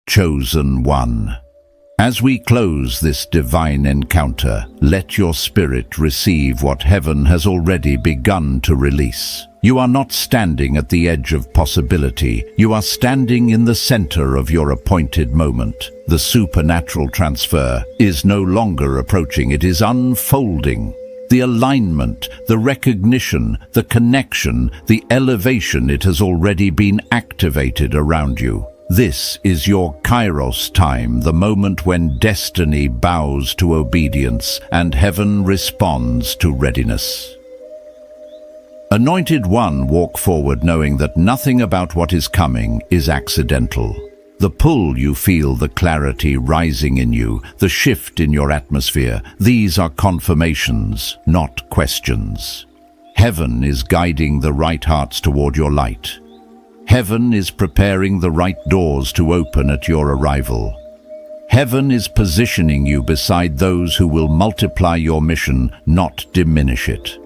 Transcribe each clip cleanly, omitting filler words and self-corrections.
chosen one. As we close this divine encounter, let your spirit receive what heaven has already begun to release. You are not standing at the edge of possibility. You are standing in the center of your appointed moment. The supernatural transfer is no longer approaching, it is unfolding. The alignment, the recognition, the connection, the elevation, it has already been activated around you. This is your Kairos time, the moment when destiny bows to obedience and heaven responds to readiness. Anointed One, walk forward knowing that nothing about what is coming is accidental. The pull you feel, the clarity rising in you, the shift in your atmosphere, these are confirmations, not questions. Heaven is guiding the right hearts toward your light. Heaven is preparing the right doors to open at your arrival. Heaven is positioning you beside those who will multiply your mission, not diminish it.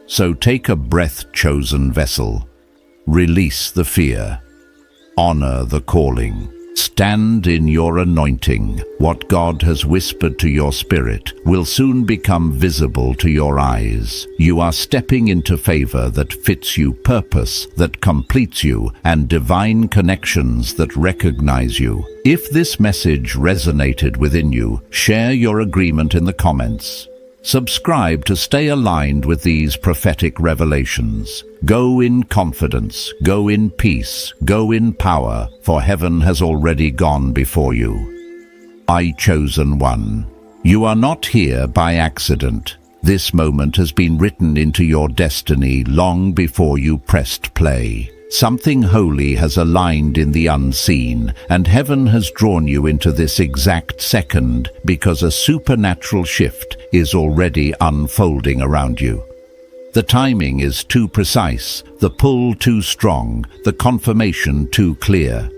So take a breath, chosen vessel. Release the fear. Honor the calling. Stand in your anointing. What God has whispered to your spirit will soon become visible to your eyes. You are stepping into favor that fits you, purpose that completes you, and divine connections that recognize you. If this message resonated within you, share your agreement in the comments. Subscribe to stay aligned with these prophetic revelations. Go in confidence, go in peace, go in power, for heaven has already gone before you. I, chosen one. You are not here by accident. This moment has been written into your destiny long before you pressed play. Something holy has aligned in the unseen, and heaven has drawn you into this exact second because a supernatural shift is already unfolding around you. The timing is too precise, the pull too strong, the confirmation too clear.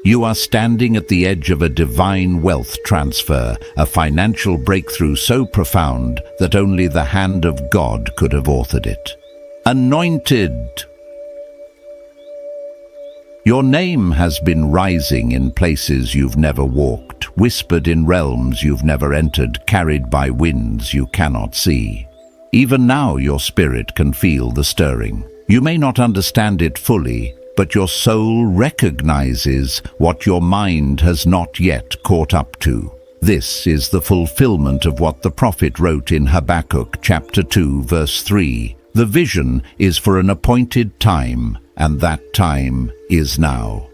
You are standing at the edge of a divine wealth transfer, a financial breakthrough so profound that only the hand of God could have authored it. Anointed. Your name has been rising in places you've never walked, whispered in realms you've never entered, carried by winds you cannot see. Even now your spirit can feel the stirring. You may not understand it fully, but your soul recognizes what your mind has not yet caught up to. This is the fulfillment of what the prophet wrote in Habakkuk chapter 2 verse 3. The vision is for an appointed time, and that time is now.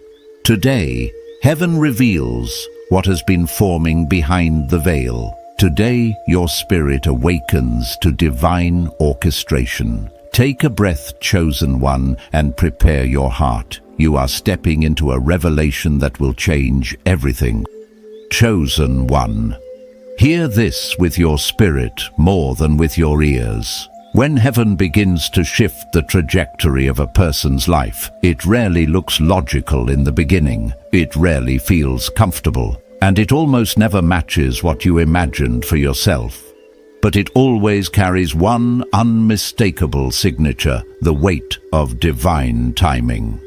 Today, heaven reveals what has been forming behind the veil. Today, your spirit awakens to divine orchestration. Take a breath, chosen one, and prepare your heart. You are stepping into a revelation that will change everything. Chosen one. Hear this with your spirit more than with your ears. When heaven begins to shift the trajectory of a person's life, it rarely looks logical in the beginning. It rarely feels comfortable, and it almost never matches what you imagined for yourself. But it always carries one unmistakable signature, the weight of divine timing.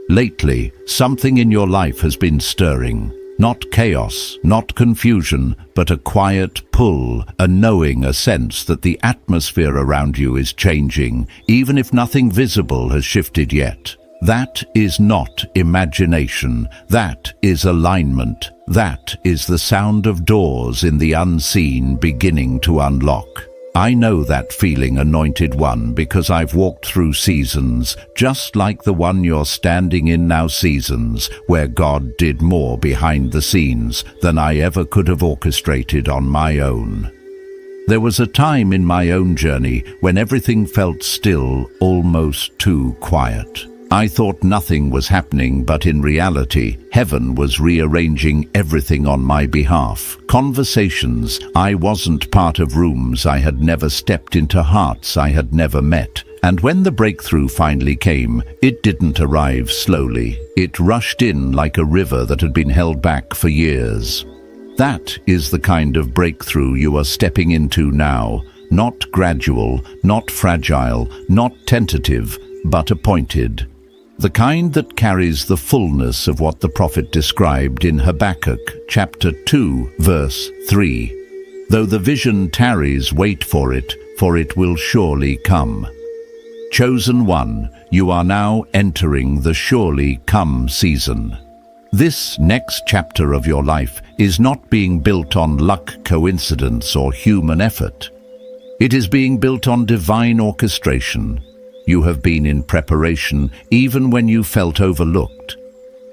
Lately, something in your life has been stirring. Not chaos, not confusion, but a quiet pull, a knowing, a sense that the atmosphere around you is changing, even if nothing visible has shifted yet. That is not imagination. That is alignment. That is the sound of doors in the unseen beginning to unlock. I know that feeling, anointed one, because I've walked through seasons, just like the one you're standing in now, seasons where God did more behind the scenes than I ever could have orchestrated on my own. There was a time in my own journey when everything felt still, almost too quiet. I thought nothing was happening, but in reality, heaven was rearranging everything on my behalf. Conversations, I wasn't part of rooms I had never stepped into, hearts I had never met. And when the breakthrough finally came, it didn't arrive slowly. It rushed in like a river that had been held back for years. That is the kind of breakthrough you are stepping into now. Not gradual, not fragile, not tentative, but appointed. the kind that carries the fullness of what the prophet described in Habakkuk chapter 2, verse 3. Though the vision tarries, wait for it will surely come. Chosen one, you are now entering the surely come season. This next chapter of your life is not being built on luck, coincidence, or human effort. It is being built on divine orchestration. You have been in preparation even when you felt overlooked.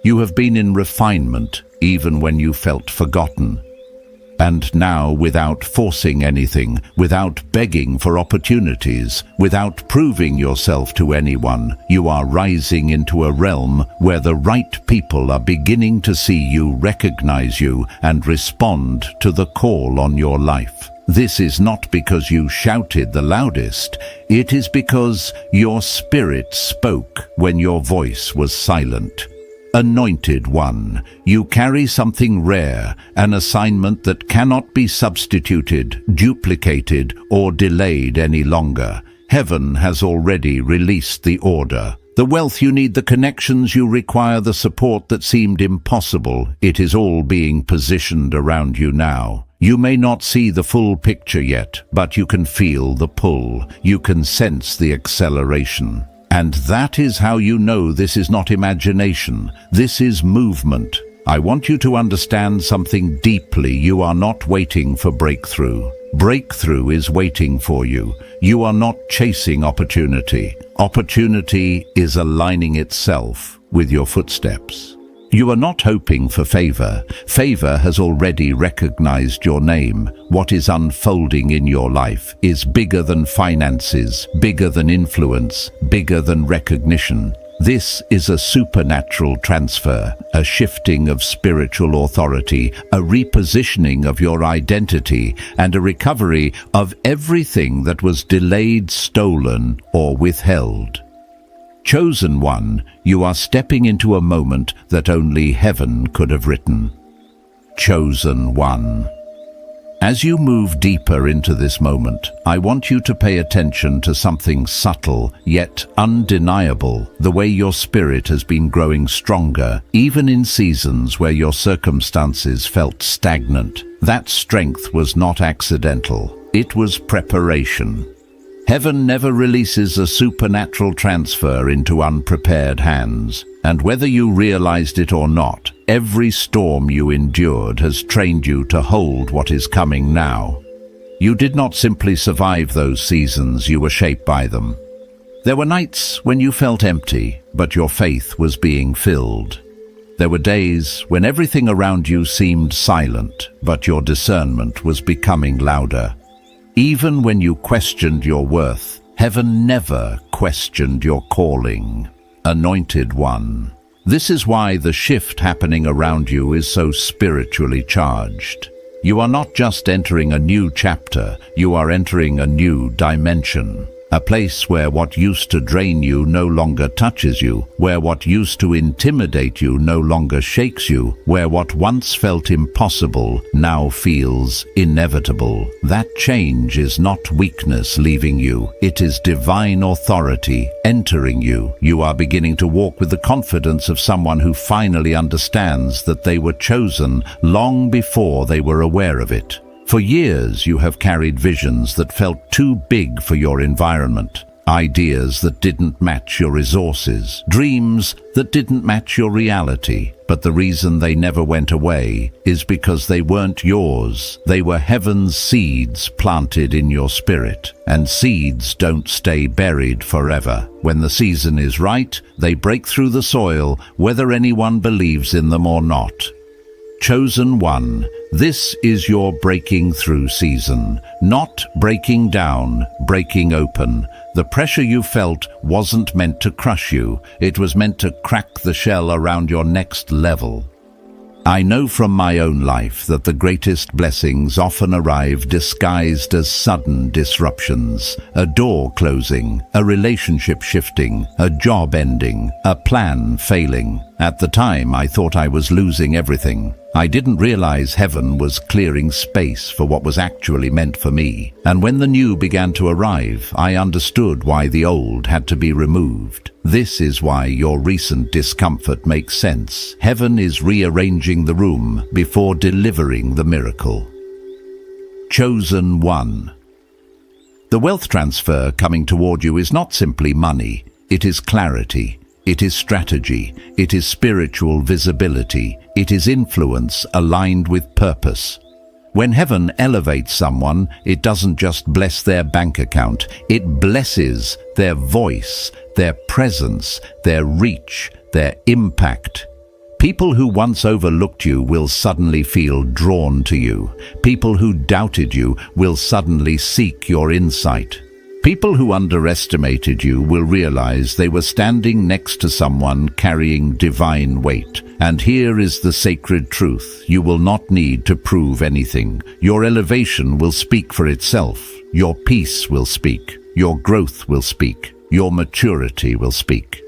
You have been in refinement even when you felt forgotten. And now, without forcing anything, without begging for opportunities, without proving yourself to anyone, you are rising into a realm where the right people are beginning to see you, recognize you, and respond to the call on your life. This is not because you shouted the loudest. It is because your spirit spoke when your voice was silent. Anointed one, you carry something rare, an assignment that cannot be substituted, duplicated, or delayed any longer. Heaven has already released the order. The wealth you need, the connections you require, the support that seemed impossible, it is all being positioned around you now. You may not see the full picture yet, but you can feel the pull. You can sense the acceleration. And that is how you know this is not imagination. This is movement. I want you to understand something deeply. You are not waiting for breakthrough. Breakthrough is waiting for you. You are not chasing opportunity. Opportunity is aligning itself with your footsteps. You are not hoping for favor. Favor has already recognized your name. What is unfolding in your life is bigger than finances, bigger than influence, bigger than recognition. This is a supernatural transfer, a shifting of spiritual authority, a repositioning of your identity, and a recovery of everything that was delayed, stolen, or withheld. Chosen one, you are stepping into a moment that only heaven could have written. Chosen one. As you move deeper into this moment, I want you to pay attention to something subtle yet undeniable, the way your spirit has been growing stronger, even in seasons where your circumstances felt stagnant. That strength was not accidental. It was preparation. Heaven never releases a supernatural transfer into unprepared hands, and whether you realized it or not, every storm you endured has trained you to hold what is coming now. You did not simply survive those seasons, you were shaped by them. There were nights when you felt empty, but your faith was being filled. There were days when everything around you seemed silent, but your discernment was becoming louder. Even when you questioned your worth, heaven never questioned your calling. Anointed one. This is why the shift happening around you is so spiritually charged. You are not just entering a new chapter, you are entering a new dimension. A place where what used to drain you no longer touches you, where what used to intimidate you no longer shakes you, where what once felt impossible now feels inevitable. That change is not weakness leaving you, it is divine authority entering you. You are beginning to walk with the confidence of someone who finally understands that they were chosen long before they were aware of it. For years you have carried visions that felt too big for your environment, ideas that didn't match your resources, dreams that didn't match your reality. But the reason they never went away is because they weren't yours. They were heaven's seeds planted in your spirit. And seeds don't stay buried forever. When the season is right, they break through the soil, whether anyone believes in them or not. Chosen one, this is your breaking through season, not breaking down, breaking open. The pressure you felt wasn't meant to crush you, it was meant to crack the shell around your next level. I know from my own life that the greatest blessings often arrive disguised as sudden disruptions. A door closing, a relationship shifting, a job ending, a plan failing. At the time, I thought I was losing everything. I didn't realize heaven was clearing space for what was actually meant for me. And when the new began to arrive, I understood why the old had to be removed. This is why your recent discomfort makes sense. Heaven is rearranging the room before delivering the miracle. Chosen one. The wealth transfer coming toward you is not simply money. It is clarity. It is strategy, it is spiritual visibility, it is influence aligned with purpose. When heaven elevates someone, it doesn't just bless their bank account, it blesses their voice, their presence, their reach, their impact. People who once overlooked you will suddenly feel drawn to you. People who doubted you will suddenly seek your insight. People who underestimated you will realize they were standing next to someone carrying divine weight. And here is the sacred truth. You will not need to prove anything. Your elevation will speak for itself. Your peace will speak. Your growth will speak. Your maturity will speak.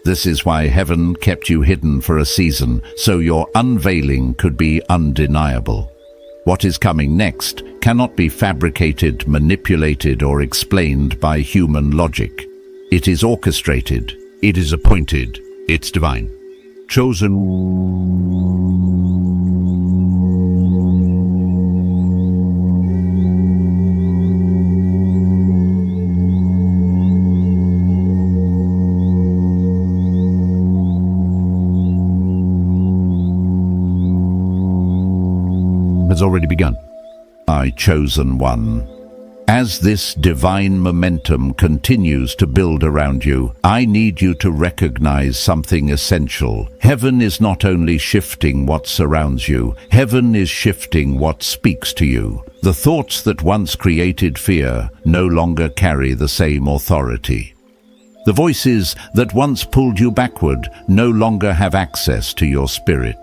This is why heaven kept you hidden for a season, so your unveiling could be undeniable. What is coming next cannot be fabricated, manipulated, or explained by human logic. It is orchestrated. It is appointed. It's divine. Chosen. Has already begun. Chosen one. As this divine momentum continues to build around you, I need you to recognize something essential. Heaven is not only shifting what surrounds you, heaven is shifting what speaks to you. The thoughts that once created fear no longer carry the same authority. The voices that once pulled you backward no longer have access to your spirit.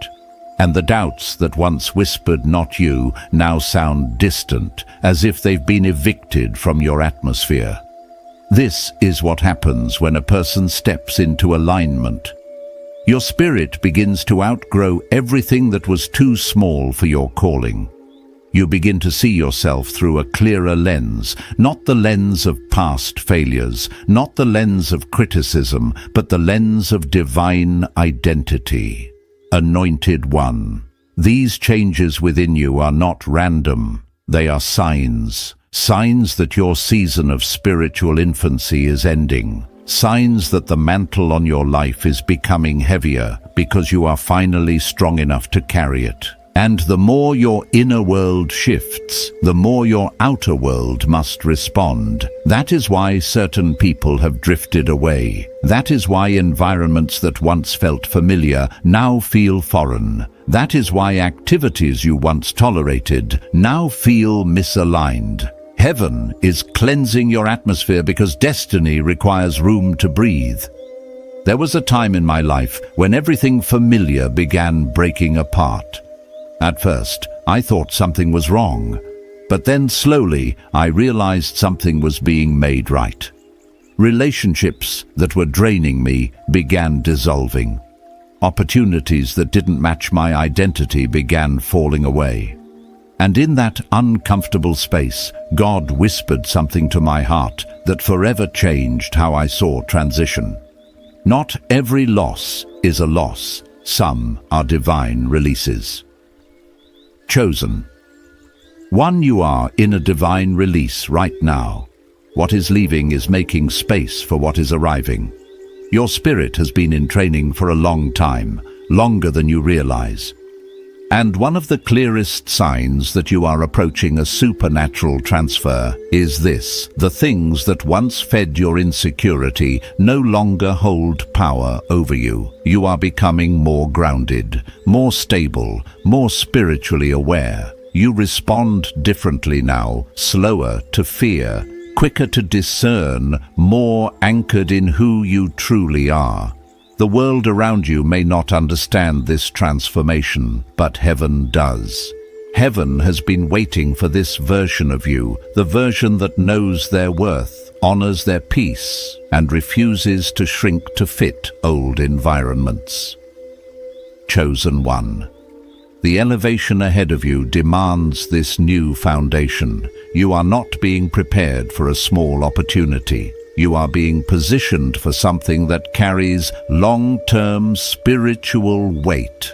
And the doubts that once whispered "not you" now sound distant, as if they've been evicted from your atmosphere. This is what happens when a person steps into alignment. Your spirit begins to outgrow everything that was too small for your calling. You begin to see yourself through a clearer lens, not the lens of past failures, not the lens of criticism, but the lens of divine identity. Anointed one. These changes within you are not random. They are signs. Signs that your season of spiritual infancy is ending. Signs that the mantle on your life is becoming heavier because you are finally strong enough to carry it. And the more your inner world shifts, the more your outer world must respond. That is why certain people have drifted away. That is why environments that once felt familiar now feel foreign. That is why activities you once tolerated now feel misaligned. Heaven is cleansing your atmosphere because destiny requires room to breathe. There was a time in my life when everything familiar began breaking apart. At first, I thought something was wrong, but then slowly I realized something was being made right. Relationships that were draining me began dissolving. Opportunities that didn't match my identity began falling away. And in that uncomfortable space, God whispered something to my heart that forever changed how I saw transition. Not every loss is a loss. Some are divine releases. Chosen. One, you are in a divine release right now. What is leaving is making space for what is arriving. Your spirit has been in training for a long time, longer than you realize. And one of the clearest signs that you are approaching a supernatural transfer is this: the things that once fed your insecurity no longer hold power over you. You are becoming more grounded, more stable, more spiritually aware. You respond differently now, slower to fear, quicker to discern, more anchored in who you truly are. The world around you may not understand this transformation, but heaven does. Heaven has been waiting for this version of you, the version that knows their worth, honors their peace, and refuses to shrink to fit old environments. Chosen one. The elevation ahead of you demands this new foundation. You are not being prepared for a small opportunity. You are being positioned for something that carries long-term spiritual weight.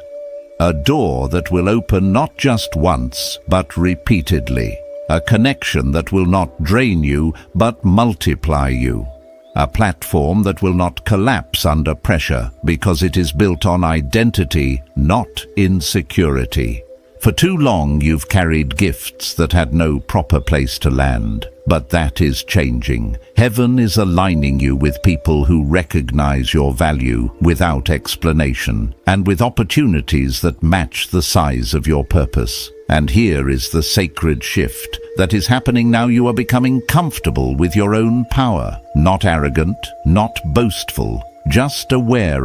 A door that will open not just once, but repeatedly. A connection that will not drain you, but multiply you. A platform that will not collapse under pressure because it is built on identity, not insecurity. For too long you've carried gifts that had no proper place to land, but that is changing. Heaven is aligning you with people who recognize your value without explanation, and with opportunities that match the size of your purpose. And here is the sacred shift that is happening now. You are becoming comfortable with your own power, not arrogant, not boastful, just aware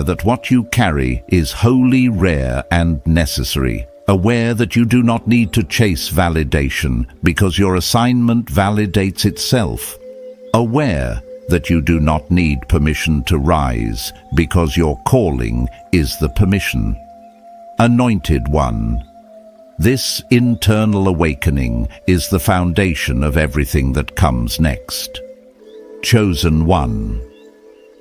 that what you carry is wholly rare and necessary. Aware that you do not need to chase validation because your assignment validates itself. Aware that you do not need permission to rise because your calling is the permission. Anointed one. This internal awakening is the foundation of everything that comes next. Chosen one.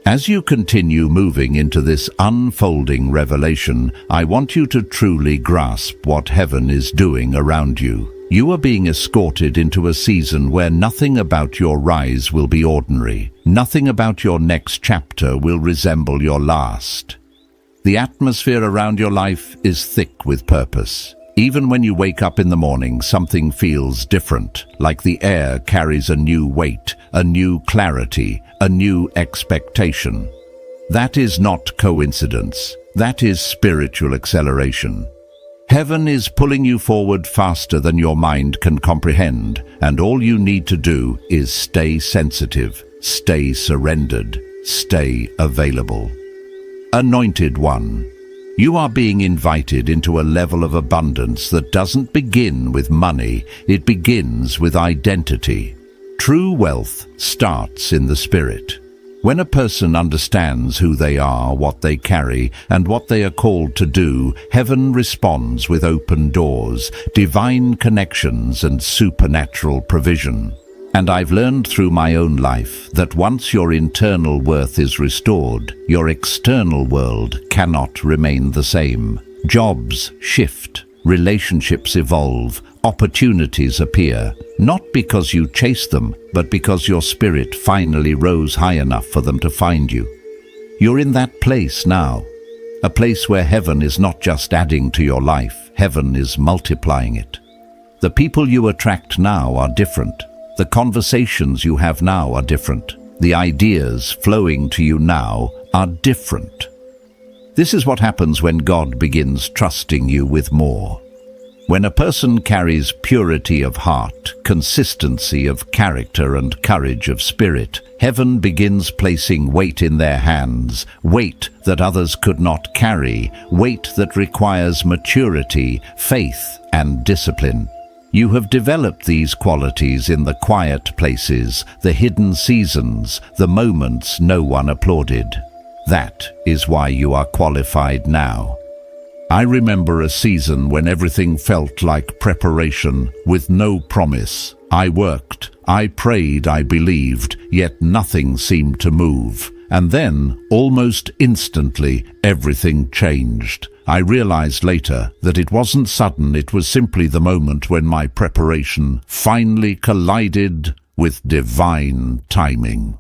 As you continue moving into this unfolding revelation, I want you to truly grasp what heaven is doing around you. You are being escorted into a season where nothing about your rise will be ordinary. Nothing about your next chapter will resemble your last. The atmosphere around your life is thick with purpose. Even when you wake up in the morning, something feels different, like the air carries a new weight, a new clarity, a new expectation. That is not coincidence. That is spiritual acceleration. Heaven is pulling you forward faster than your mind can comprehend, and all you need to do is stay sensitive, stay surrendered, stay available. Anointed one. You are being invited into a level of abundance that doesn't begin with money, it begins with identity. True wealth starts in the spirit. When a person understands who they are, what they carry, and what they are called to do, heaven responds with open doors, divine connections, and supernatural provision. And I've learned through my own life that once your internal worth is restored, your external world cannot remain the same. Jobs shift, relationships evolve, opportunities appear, not because you chase them, but because your spirit finally rose high enough for them to find you. You're in that place now, a place where heaven is not just adding to your life, heaven is multiplying it. The people you attract now are different. The conversations you have now are different. The ideas flowing to you now are different. This is what happens when God begins trusting you with more. When a person carries purity of heart, consistency of character, and courage of spirit, heaven begins placing weight in their hands, weight that others could not carry, weight that requires maturity, faith, and discipline. You have developed these qualities in the quiet places, the hidden seasons, the moments no one applauded. That is why you are qualified now. I remember a season when everything felt like preparation with no promise. I worked, I prayed, I believed, yet nothing seemed to move. And then, almost instantly, everything changed. I realized later that it wasn't sudden, it was simply the moment when my preparation finally collided with divine timing.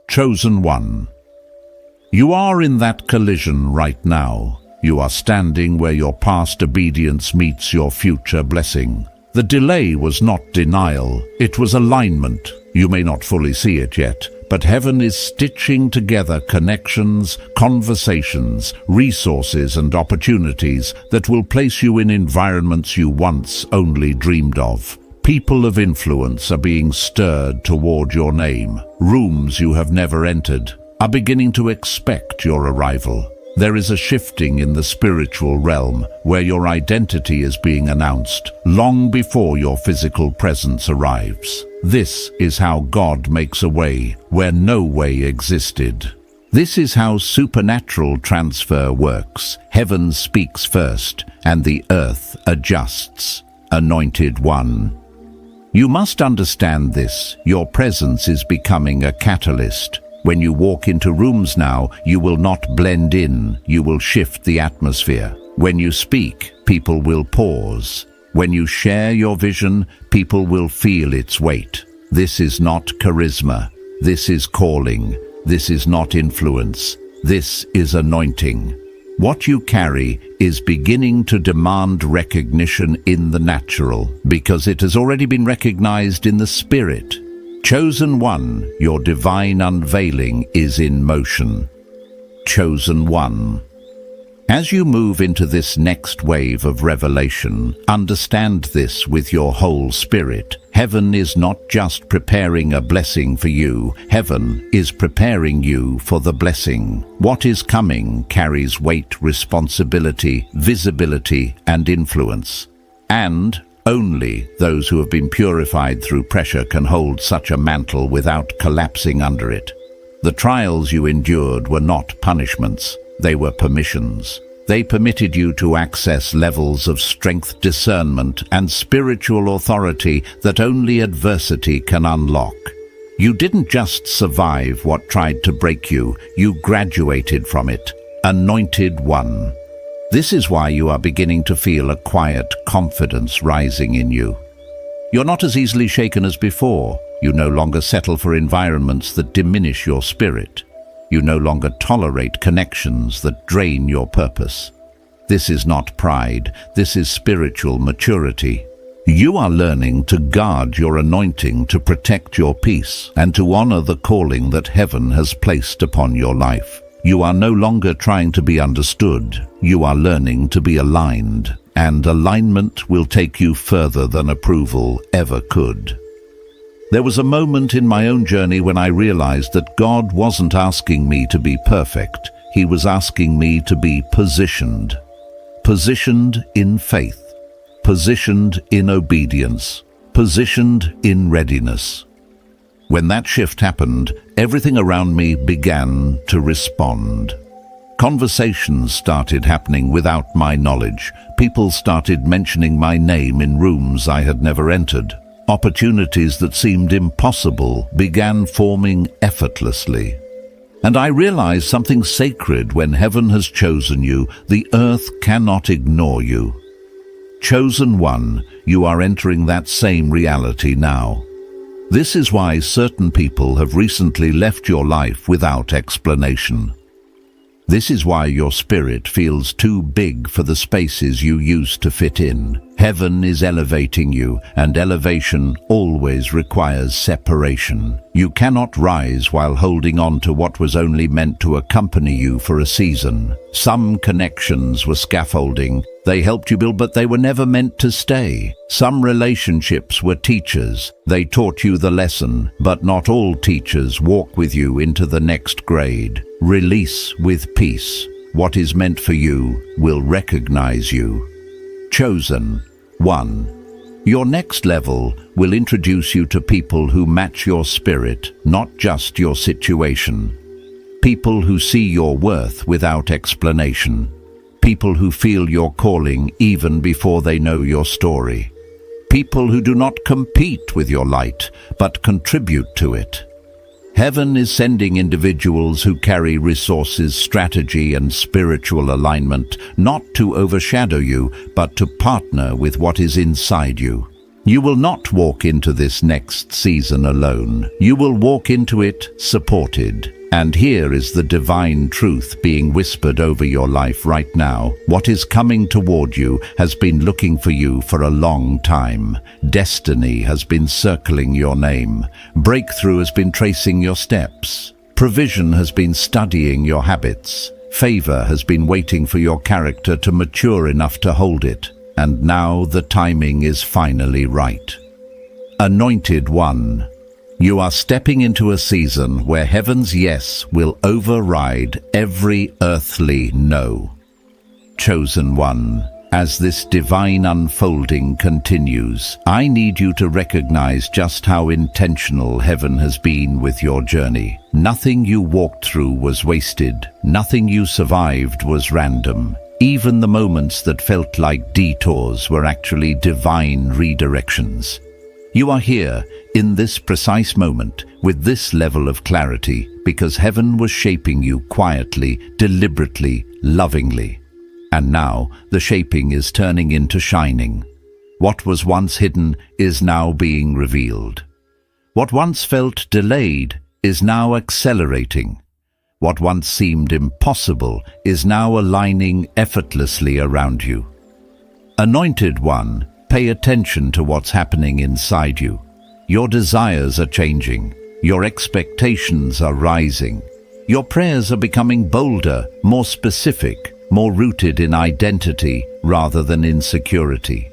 Chosen one. You are in that collision right now. You are standing where your past obedience meets your future blessing. The delay was not denial, it was alignment. You may not fully see it yet, but heaven is stitching together connections, conversations, resources, and opportunities that will place you in environments you once only dreamed of. People of influence are being stirred toward your name. Rooms you have never entered are beginning to expect your arrival. There is a shifting in the spiritual realm where your identity is being announced long before your physical presence arrives. This is how God makes a way where no way existed. This is how supernatural transfer works. Heaven speaks first, and the earth adjusts. Anointed One. You must understand this. Your presence is becoming a catalyst. When you walk into rooms now, you will not blend in, you will shift the atmosphere. When you speak, people will pause. When you share your vision, people will feel its weight. This is not charisma. This is calling. This is not influence. This is anointing. What you carry is beginning to demand recognition in the natural, because it has already been recognized in the spirit. Chosen One, your divine unveiling is in motion. Chosen One. As you move into this next wave of revelation, understand this with your whole spirit. Heaven is not just preparing a blessing for you. Heaven is preparing you for the blessing. What is coming carries weight, responsibility, visibility, and influence. And only those who have been purified through pressure can hold such a mantle without collapsing under it. The trials you endured were not punishments. They were permissions. They permitted you to access levels of strength, discernment, and spiritual authority that only adversity can unlock. You didn't just survive what tried to break you, you graduated from it. Anointed One. This is why you are beginning to feel a quiet confidence rising in you. You're not as easily shaken as before. You no longer settle for environments that diminish your spirit. You no longer tolerate connections that drain your purpose. This is not pride, this is spiritual maturity. You are learning to guard your anointing, to protect your peace, and to honor the calling that heaven has placed upon your life. You are no longer trying to be understood. You are learning to be aligned, and alignment will take you further than approval ever could. There was a moment in my own journey when I realized that God wasn't asking me to be perfect. He was asking me to be positioned. Positioned in faith. Positioned in obedience. Positioned in readiness. When that shift happened, everything around me began to respond. Conversations started happening without my knowledge. People started mentioning my name in rooms I had never entered. Opportunities that seemed impossible began forming effortlessly. And I realized something sacred: when heaven has chosen you, the earth cannot ignore you. Chosen One, you are entering that same reality now. This is why certain people have recently left your life without explanation. This is why your spirit feels too big for the spaces you used to fit in. Heaven is elevating you, and elevation always requires separation. You cannot rise while holding on to what was only meant to accompany you for a season. Some connections were scaffolding. They helped you build, but they were never meant to stay. Some relationships were teachers. They taught you the lesson, but not all teachers walk with you into the next grade. Release with peace. What is meant for you will recognize you. Chosen One. Your next level will introduce you to people who match your spirit, not just your situation. People who see your worth without explanation. People who feel your calling even before they know your story. People who do not compete with your light, but contribute to it. Heaven is sending individuals who carry resources, strategy, and spiritual alignment, not to overshadow you, but to partner with what is inside you. You will not walk into this next season alone. You will walk into it supported. And here is the divine truth being whispered over your life right now. What is coming toward you has been looking for you for a long time. Destiny has been circling your name. Breakthrough has been tracing your steps. Provision has been studying your habits. Favor has been waiting for your character to mature enough to hold it. And now the timing is finally right. Anointed One. You are stepping into a season where heaven's yes will override every earthly no. Chosen One, As this divine unfolding continues, I need you to recognize just how intentional heaven has been with your journey. Nothing you walked through was wasted. Nothing you survived was random. Even the moments that felt like detours were actually divine redirections. You are here, in this precise moment, with this level of clarity, because heaven was shaping you quietly, deliberately, lovingly. And now, the shaping is turning into shining. What was once hidden is now being revealed. What once felt delayed is now accelerating. What once seemed impossible is now aligning effortlessly around you. Anointed One, pay attention to what's happening inside you. Your desires are changing. Your expectations are rising. Your prayers are becoming bolder, more specific, more rooted in identity rather than insecurity.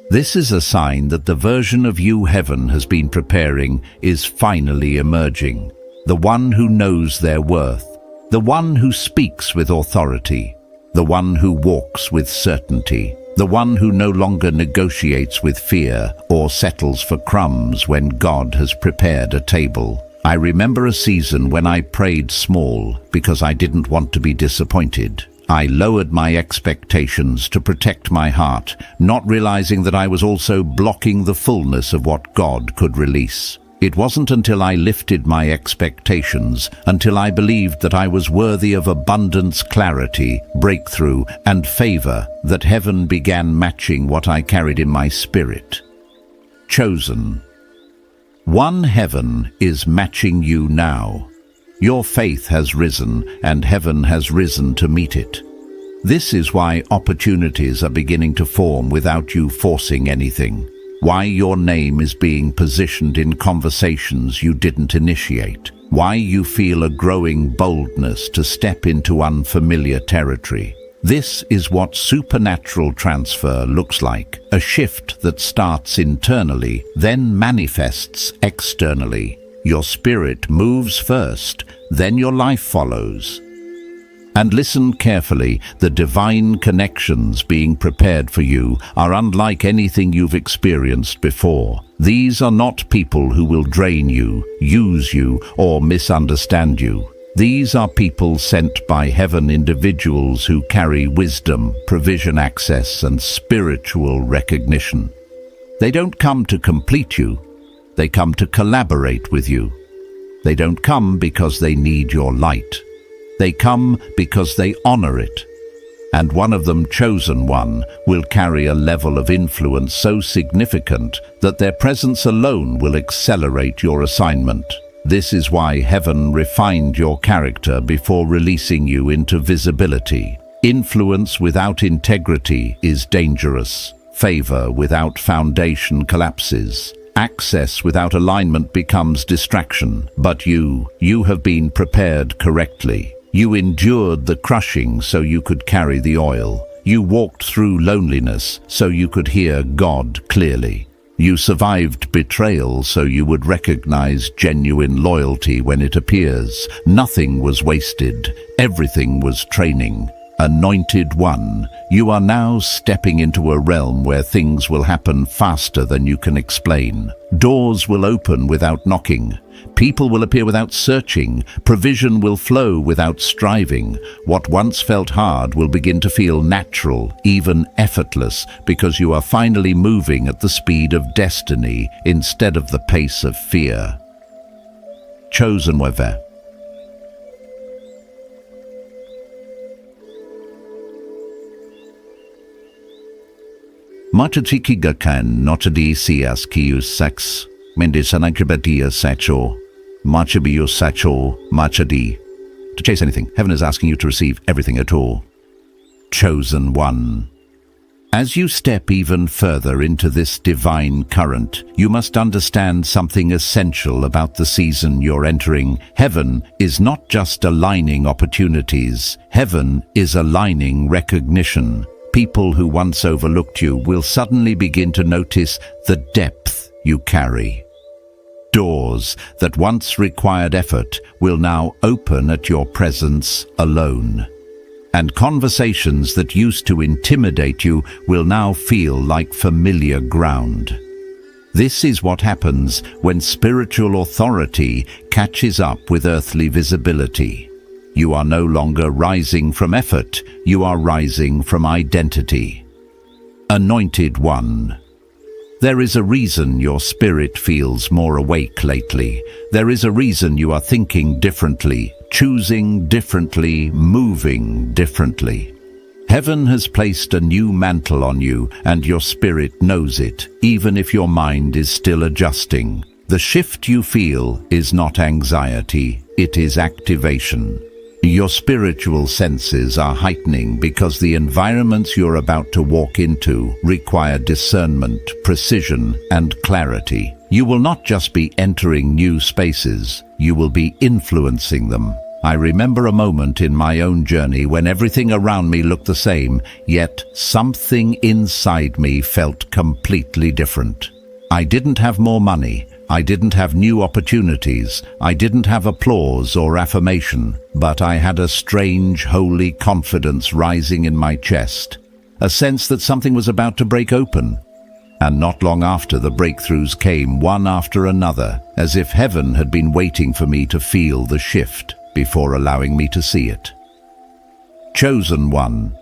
This is a sign that the version of you heaven has been preparing is finally emerging. The one who knows their worth, the one who speaks with authority, the one who walks with certainty, the one who no longer negotiates with fear or settles for crumbs when God has prepared a table. I remember a season when I prayed small because I didn't want to be disappointed. I lowered my expectations to protect my heart, not realizing that I was also blocking the fullness of what God could release. It wasn't until I lifted my expectations, until I believed that I was worthy of abundance, clarity, breakthrough, and favor, that heaven began matching what I carried in my spirit. Chosen. One heaven is matching you now. Your faith has risen, and heaven has risen to meet it. This is why opportunities are beginning to form without you forcing anything. Why your name is being positioned in conversations you didn't initiate. Why you feel a growing boldness to step into unfamiliar territory. This is what supernatural transfer looks like. A shift that starts internally, then manifests externally. Your spirit moves first, then your life follows. And listen carefully, the divine connections being prepared for you are unlike anything you've experienced before. These are not people who will drain you, use you, or misunderstand you. These are people sent by heaven, individuals who carry wisdom, provision, access, and spiritual recognition. They don't come to complete you. They come to collaborate with you. They don't come because they need your light. They come because they honor it. And one of them, chosen one, will carry a level of influence so significant that their presence alone will accelerate your assignment. This is why heaven refined your character before releasing you into visibility. Influence without integrity is dangerous. Favor without foundation collapses. Access without alignment becomes distraction. But you have been prepared correctly. You endured the crushing so you could carry the oil. You walked through loneliness so you could hear God clearly. You survived betrayal so you would recognize genuine loyalty when it appears. Nothing was wasted. Everything was training. Anointed One, you are now stepping into a realm where things will happen faster than you can explain. Doors will open without knocking. People will appear without searching. Provision will flow without striving. What once felt hard will begin to feel natural, even effortless, because you are finally moving at the speed of destiny instead of the pace of fear. Chosen Wewe. Machachikigakan notadi sias kius sex, mendisanakibadia sacho, machabius sacho, machadi. To chase anything, heaven is asking you to receive everything at all. Chosen One. As you step even further into this divine current, you must understand something essential about the season you're entering. Heaven is not just aligning opportunities. Heaven is aligning recognition. People who once overlooked you will suddenly begin to notice the depth you carry. Doors that once required effort will now open at your presence alone. and conversations that used to intimidate you will now feel like familiar ground. This is what happens when spiritual authority catches up with earthly visibility. You are no longer rising from effort, you are rising from identity. Anointed One. There is a reason your spirit feels more awake lately. There is a reason you are thinking differently, choosing differently, moving differently. Heaven has placed a new mantle on you, and your spirit knows it, even if your mind is still adjusting. The shift you feel is not anxiety, it is activation. Your spiritual senses are heightening because the environments you're about to walk into require discernment, precision, and clarity. You will not just be entering new spaces, you will be influencing them. I remember a moment in my own journey when everything around me looked the same, yet something inside me felt completely different. I didn't have more money, I didn't have new opportunities, I didn't have applause or affirmation, but I had a strange, holy confidence rising in my chest, a sense that something was about to break open. And not long after, the breakthroughs came one after another, as if heaven had been waiting for me to feel the shift before allowing me to see it. Chosen One.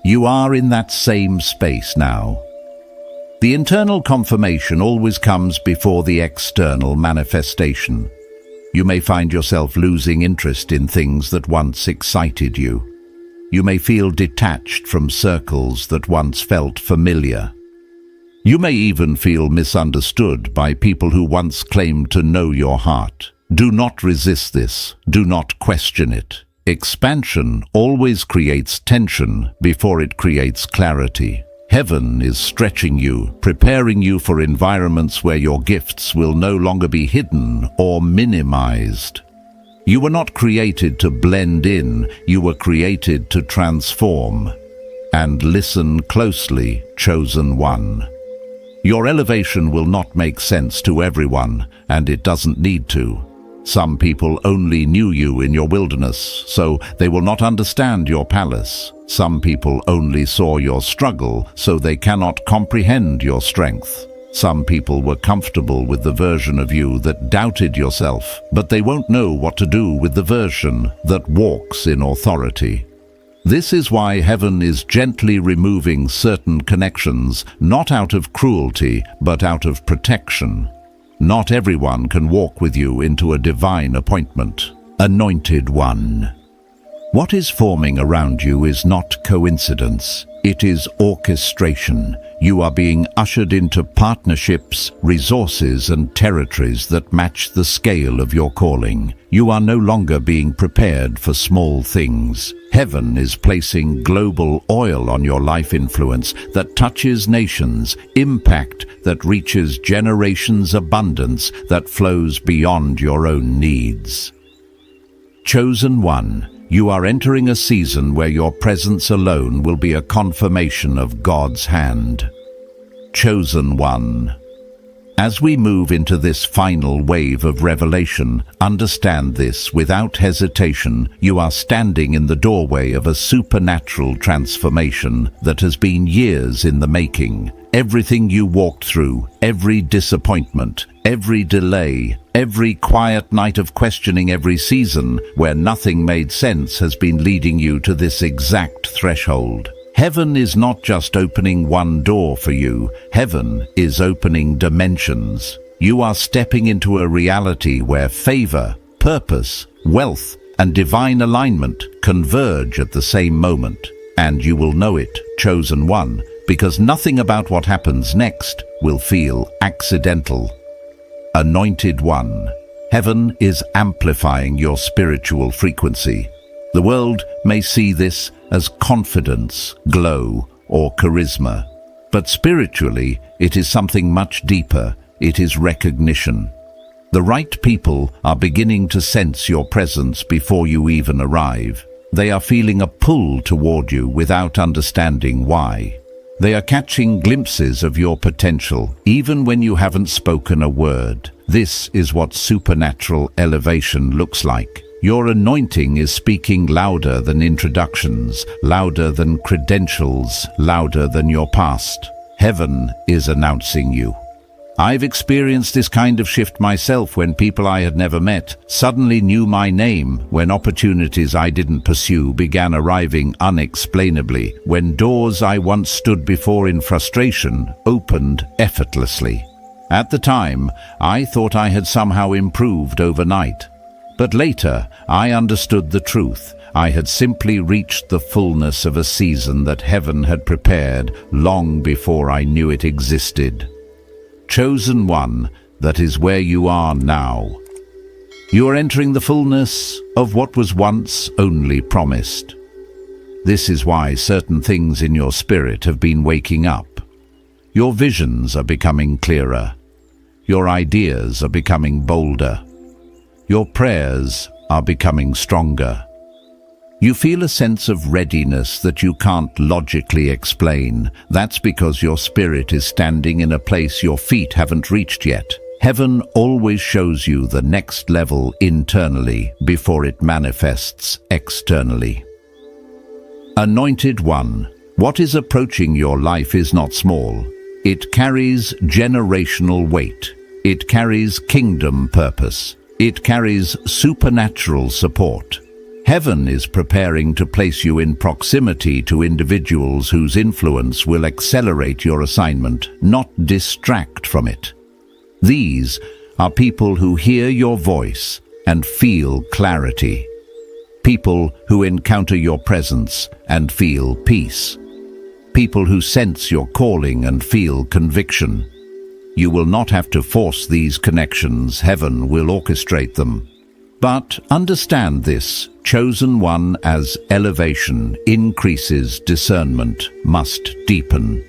You are in that same space now. The internal confirmation always comes before the external manifestation. You may find yourself losing interest in things that once excited you. You may feel detached from circles that once felt familiar. You may even feel misunderstood by people who once claimed to know your heart. Do not resist this. Do not question it. Expansion always creates tension before it creates clarity. Heaven is stretching you, preparing you for environments where your gifts will no longer be hidden or minimized. You were not created to blend in, you were created to transform. And listen closely, Chosen One. Your elevation will not make sense to everyone, and it doesn't need to. Some people only knew you in your wilderness, so they will not understand your palace. Some people only saw your struggle, so they cannot comprehend your strength. Some people were comfortable with the version of you that doubted yourself, but they won't know what to do with the version that walks in authority. This is why heaven is gently removing certain connections, not out of cruelty, but out of protection. Not everyone can walk with you into a divine appointment. Anointed One. What is forming around you is not coincidence. It is orchestration. You are being ushered into partnerships, resources, and territories that match the scale of your calling. You are no longer being prepared for small things. Heaven is placing global oil on your life influence that touches nations, impact that reaches generations, abundance that flows beyond your own needs. Chosen One. You are entering a season where your presence alone will be a confirmation of God's hand. Chosen One. As we move into this final wave of revelation, understand this without hesitation. You are standing in the doorway of a supernatural transformation that has been years in the making. Everything you walked through, every disappointment, every delay, every quiet night of questioning, every season where nothing made sense has been leading you to this exact threshold. Heaven is not just opening one door for you, heaven is opening dimensions. You are stepping into a reality where favor, purpose, wealth, and divine alignment converge at the same moment. And you will know it, Chosen One, because nothing about what happens next will feel accidental. Anointed One. Heaven is amplifying your spiritual frequency. The world may see this as confidence, glow, or charisma. But spiritually, it is something much deeper. It is recognition. The right people are beginning to sense your presence before you even arrive. They are feeling a pull toward you without understanding why. They are catching glimpses of your potential, even when you haven't spoken a word. This is what supernatural elevation looks like. Your anointing is speaking louder than introductions, louder than credentials, louder than your past. Heaven is announcing you. I've experienced this kind of shift myself when people I had never met suddenly knew my name, when opportunities I didn't pursue began arriving unexplainably, when doors I once stood before in frustration opened effortlessly. At the time, I thought I had somehow improved overnight. But later, I understood the truth. I had simply reached the fullness of a season that heaven had prepared long before I knew it existed. Chosen one, that is where you are now. You are entering the fullness of what was once only promised. This is why certain things in your spirit have been waking up. Your visions are becoming clearer. Your ideas are becoming bolder. Your prayers are becoming stronger. You feel a sense of readiness that you can't logically explain. That's because your spirit is standing in a place your feet haven't reached yet. Heaven always shows you the next level internally before it manifests externally. Anointed One, what is approaching your life is not small. It carries generational weight. It carries kingdom purpose. It carries supernatural support. Heaven is preparing to place you in proximity to individuals whose influence will accelerate your assignment, not distract from it. These are people who hear your voice and feel clarity. People who encounter your presence and feel peace. People who sense your calling and feel conviction. You will not have to force these connections. Heaven will orchestrate them. But understand this, chosen one, as elevation increases discernment, must deepen.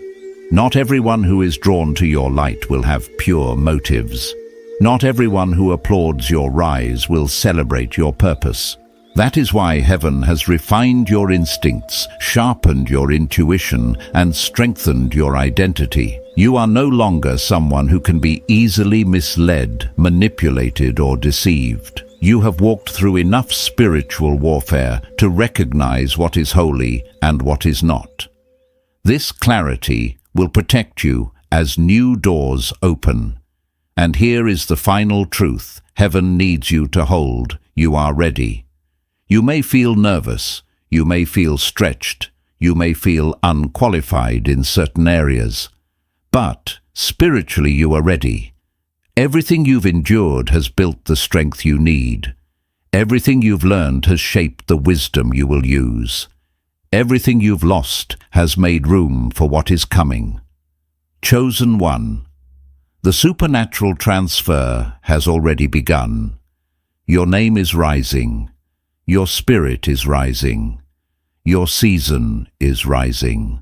Not everyone who is drawn to your light will have pure motives. Not everyone who applauds your rise will celebrate your purpose. That is why heaven has refined your instincts, sharpened your intuition, and strengthened your identity. You are no longer someone who can be easily misled, manipulated, or deceived. You have walked through enough spiritual warfare to recognize what is holy and what is not. This clarity will protect you as new doors open. And here is the final truth heaven needs you to hold. You are ready. You may feel nervous, you may feel stretched, you may feel unqualified in certain areas. But spiritually you are ready. Everything you've endured has built the strength you need. Everything you've learned has shaped the wisdom you will use. Everything you've lost has made room for what is coming. Chosen one, the supernatural transfer has already begun. Your name is rising. Your spirit is rising. Your season is rising.